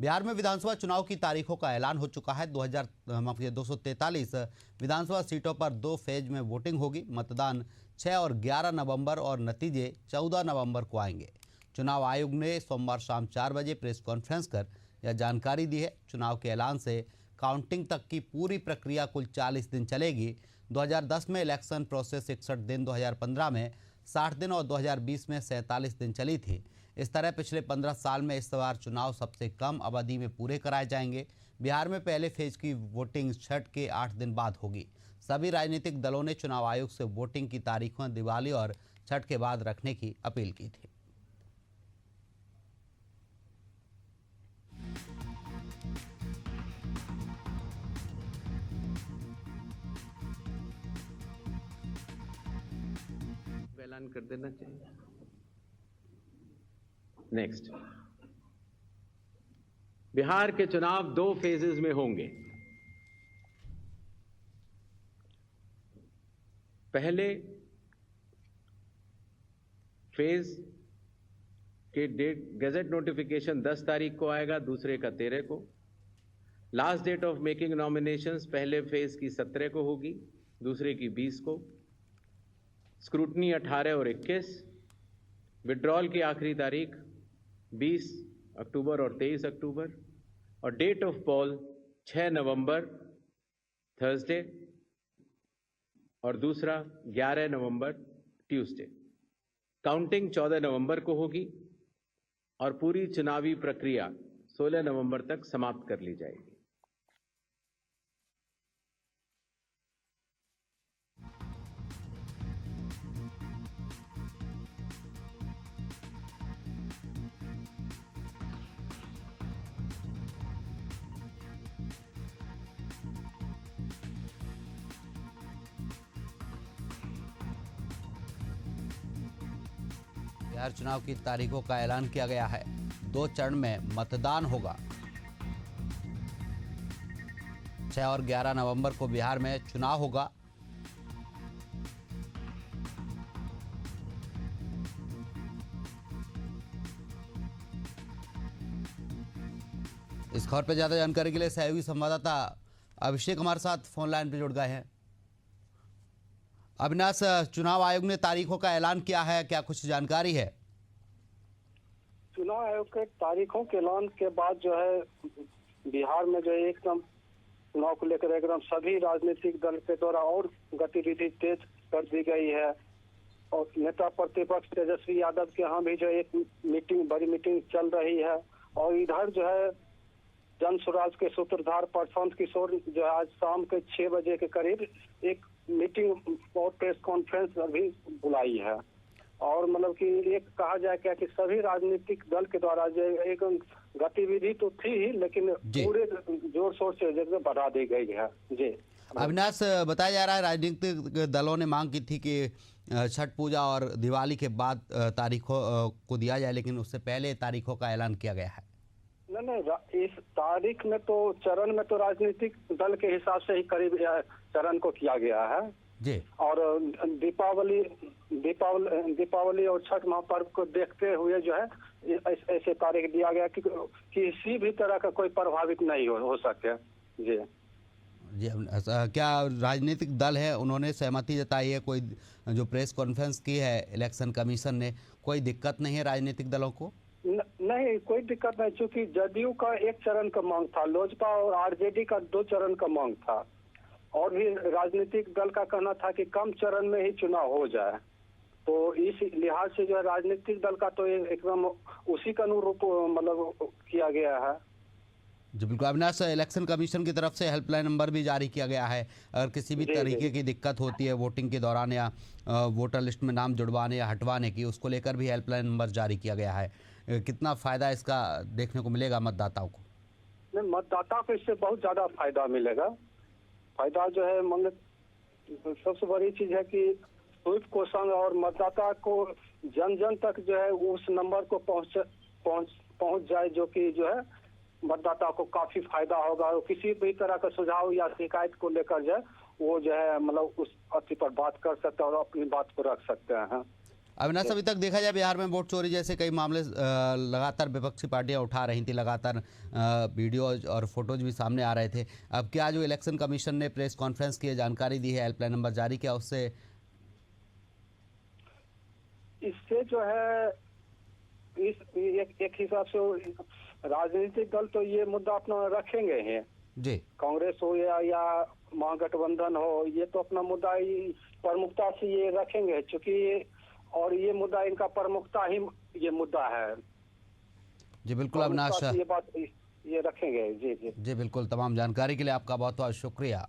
बिहार में विधानसभा चुनाव की तारीखों का ऐलान हो चुका है। 243 विधानसभा सीटों पर 2 फेज में वोटिंग होगी। मतदान 6 और 11 नवंबर और नतीजे 14 नवंबर को आएंगे। चुनाव आयोग ने सोमवार शाम 4 बजे प्रेस कॉन्फ्रेंस कर यह जानकारी दी है। चुनाव के ऐलान से काउंटिंग तक की पूरी प्रक्रिया कुल 40 दिन चलेगी। 2010 में इलेक्शन प्रोसेस 61 दिन, 2015 में 60 दिन और 2020 में 47 दिन चली थी। इस तरह पिछले 15 साल में इस बार चुनाव सबसे कम अवधि में पूरे कराए जाएंगे। बिहार में पहले फेज की वोटिंग छठ के 8 दिन बाद होगी। सभी राजनीतिक दलों ने चुनाव आयोग से वोटिंग की तारीखों दिवाली और छठ के बाद रखने की अपील की थी। ऐलान कर देना चाहिए। नेक्स्ट, बिहार के चुनाव 2 फेजेस में होंगे। पहले फेज के डेट गैजेट नोटिफिकेशन 10 तारीख को आएगा, दूसरे का 13 को। Last date of making nominations पहले फेज की 17 को होगी, दूसरे की 20 को। स्क्रूटनी 18 और 21। विड्रॉल की आखिरी तारीख 20 अक्टूबर और 23 अक्टूबर। और date of poll 6 November Thursday और दूसरा 11 नवंबर ट्यूसडे। काउंटिंग 14 नवंबर को होगी और पूरी चुनावी प्रक्रिया 16 नवंबर तक समाप्त कर ली जाएगी। बिहार चुनाव की तारीखों का ऐलान किया गया है। 2 चरण में मतदान होगा। 6 और 11 नवंबर को बिहार में चुनाव होगा। इस खबर पर ज्यादा जानकारी के लिए सहयोगी संवाददाता अभिषेक हमारे साथ फोन लाइन पर जुड़ गए हैं। अविनाश, चुनाव आयोग ने तारीखों का ऐलान किया है, क्या कुछ जानकारी है? चुनाव आयोग के तारीखों के ऐलान के बाद जो है बिहार में जो है एकदम चुनाव को लेकर एकदम सभी राजनीतिक दल के द्वारा और गतिविधि तेज कर दी गई है। और नेता प्रतिपक्ष तेजस्वी यादव के यहाँ भी जो एक बड़ी मीटिंग चल रही है। और इधर जो है जन स्वराज के सूत्रधार प्रशांत किशोर जो है आज शाम के 6 बजे के करीब एक मीटिंग और प्रेस कॉन्फ्रेंस अभी बुलाई है। और मतलब कि एक कहा जाए क्या कि सभी राजनीतिक दल के द्वारा जो एक गतिविधि तो थी ही, लेकिन पूरे जोर शोर से जगह बढ़ा दी गई है। जी अविनाश, बताया जा रहा है राजनीतिक दलों ने मांग की थी कि छठ पूजा और दिवाली के बाद तारीखों को दिया जाए, लेकिन उससे पहले तारीखों का ऐलान किया गया है। नहीं, इस तारीख में तो चरण में तो राजनीतिक दल के हिसाब से ही करीब चरण को किया गया है जी। और दीपावली और छठ महापर्व को देखते हुए जो है ऐसे तारीख दिया गया कि किसी भी तरह का कोई प्रभावित नहीं हो सके। जी जी, क्या राजनीतिक दल है उन्होंने सहमति जताई है? कोई जो प्रेस कॉन्फ्रेंस की है इलेक्शन कमीशन ने, कोई दिक्कत नहीं है राजनीतिक दलों को? नहीं, कोई दिक्कत नहीं, क्योंकि जदयू का 1 चरण का मांग था, लोजपा और आरजेडी का 2 चरण का मांग था। और भी राजनीतिक दल का कहना था कि कम चरण में ही चुनाव हो जाए। तो इस लिहाज से जो है राजनीतिक दल का तो एकदम उसी के अनुरूप मतलब किया गया है। जी बिल्कुल अविनाश, इलेक्शन कमीशन की तरफ से हेल्पलाइन नंबर भी जारी किया गया है। अगर किसी भी तरीके की दिक्कत होती है वोटिंग के दौरान या वोटर लिस्ट में नाम जुड़वाने या हटवाने की, उसको लेकर भी हेल्पलाइन नंबर जारी किया गया है। कितना फायदा इसका देखने को मिलेगा मतदाताओं को? नहीं, मतदाता को इससे बहुत ज्यादा फायदा मिलेगा। फायदा जो है मतलब सबसे बड़ी चीज है कि स्वीप क्वेश्चन और मतदाता को जन जन तक जो है उस नंबर को पहुंच जाए, जो कि जो है मतदाता को काफी फायदा होगा। और किसी भी तरह का सुझाव या शिकायत को लेकर जो है वो जो है मतलब उस अति पर बात कर सकते हैं और अपनी बात को रख सकते हैं। अविनाश, अभी तक देखा जाए बिहार में वोट चोरी जैसे कई मामले लगातार विपक्षी पार्टियां उठा रही थी, लगातार वीडियोज और फोटोज भी सामने आ रहे थे। अब क्या जो इलेक्शन कमीशन ने प्रेस कॉन्फ्रेंस की जानकारी दी है, हेल्पलाइन नंबर जारी किया, उससे इससे जो है एक हिसाब से राजनीतिक दल तो ये मुद्दा अपना रखेंगे ही जी। कांग्रेस हो या महागठबंधन हो, ये तो अपना मुद्दा ही प्रमुखता से ये रखेंगे, चूंकि और ये मुद्दा इनका प्रमुखता ही ये मुद्दा है। जी बिल्कुल अविनाश, ये बात ये रखेंगे। जी जी जी बिल्कुल। तमाम जानकारी के लिए आपका बहुत बहुत शुक्रिया।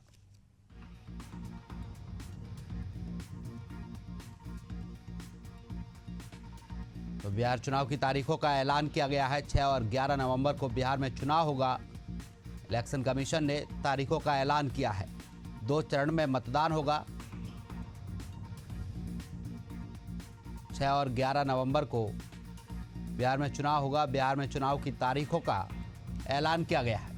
तो बिहार चुनाव की तारीखों का ऐलान किया गया है। 6 और 11 नवंबर को बिहार में चुनाव होगा। इलेक्शन कमीशन ने तारीखों का ऐलान किया है। 2 चरण में मतदान होगा। 6 और 11 नवंबर को बिहार में चुनाव होगा। बिहार में चुनाव की तारीखों का ऐलान किया गया है।